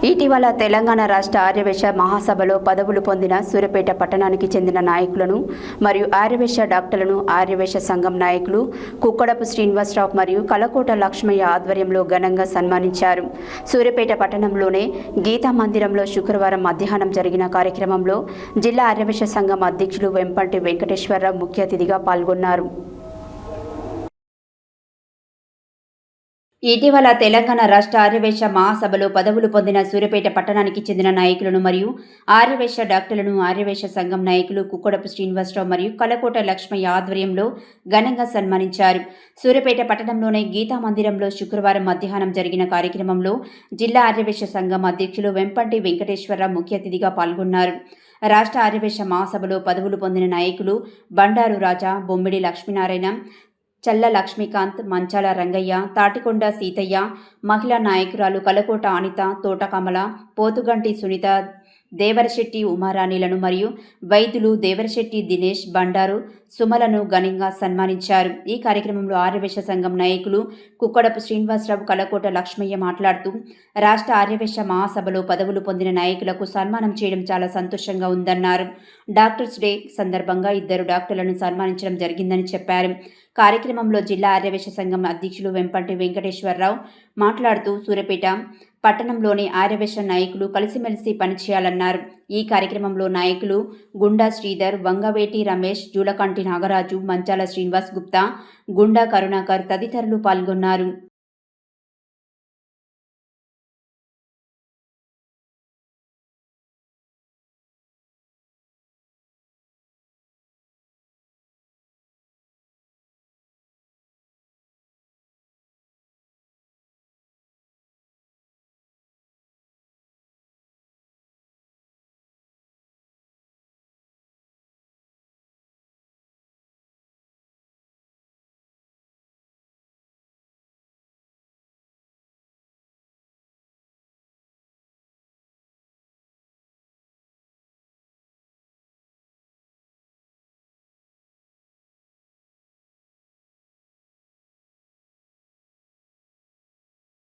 ఇటీవల తెలంగాణ రాష్ట్ర ఆర్యవేశ మహాసభలో పదవులు పొందిన సూర్యాపేట పట్టణానికి చెందిన నాయకులను మరియు ఆర్యవేశ డాక్టర్లను ఆర్యవేశ సంఘం నాయకులు కుక్కడపు శ్రీనివాసరావు మరియు కలకోట లక్ష్మయ్య ఆధ్వర్యంలో ఘనంగా సన్మానించారు. సూర్యాపేట పట్టణంలోనే గీతా మందిరంలో శుక్రవారం మధ్యాహ్నం జరిగిన కార్యక్రమంలో జిల్లా ఆర్యవేశ సంఘం అధ్యక్షులు వెంపటి వెంకటేశ్వరరావు ముఖ్య అతిథిగా పాల్గొన్నారు. ఇటీవల తెలంగాణ రాష్ట్ర ఆర్యవేశ మహాసభలో పదవులు పొందిన సూర్యాపేట పట్టణానికి చెందిన నాయకులను మరియు ఆర్యవేశ డాక్టర్లను ఆర్యవేశ సంఘం నాయకులు కుక్కడపు శ్రీనివాసరావు మరియు కలకోట లక్ష్మయ్య ఆధ్వర్యంలో ఘనంగా సన్మానించారు. సూర్యాపేట పట్టణంలోని గీతా మందిరంలో శుక్రవారం మధ్యాహ్నం జరిగిన కార్యక్రమంలో జిల్లా ఆర్యవేశ సంఘం అధ్యక్షులు వెంపటి వెంకటేశ్వరరావు ముఖ్య అతిథిగా పాల్గొన్నారు. రాష్ట్ర ఆర్యవేశ మహాసభలో పదవులు పొందిన నాయకులు బండారు రాజా, బొమ్మిడి లక్ష్మీనారాయణ, చల్ల లక్ష్మీకాంత్, మంచాల రంగయ్య, తాటికొండ సీతయ్య, మహిళా నాయకురాలు కలకోట అనిత, తోట కమల, పోతుగంటి సునీత, దేవరశెట్టి ఉమారాణిలను మరియు వైద్యులు దేవరశెట్టి దినేష్, బండారు సుమలను ఘనంగా సన్మానించారు. ఈ కార్యక్రమంలో ఆర్యవేశ సంఘం నాయకులు కుక్కడపు శ్రీనివాసరావు, కలకోట లక్ష్మయ్య మాట్లాడుతూ రాష్ట్ర ఆర్యవేశ మహాసభలో పదవులు పొందిన నాయకులకు సన్మానం చేయడం చాలా సంతోషంగా ఉందన్నారు. డాక్టర్స్ డే సందర్భంగా 2 డాక్టర్లను సన్మానించడం జరిగిందని చెప్పారు. కార్యక్రమంలో జిల్లా ఆర్యవేశ సంఘం అధ్యక్షులు వెంపటి వెంకటేశ్వరరావు మాట్లాడుతూ సూర్యాపేట పట్టణంలోని ఆర్యవేశ నాయకులు కలిసిమెలిసి పనిచేయాలన్నారు. ఈ కార్యక్రమంలో నాయకులు గుండా శ్రీధర్, వంగవేటి రమేష్, జూలకంటి నాగరాజు, మంచాల శ్రీనివాస్ గుప్తా, గుండా కరుణాకర్ తదితరులు పాల్గొన్నారు.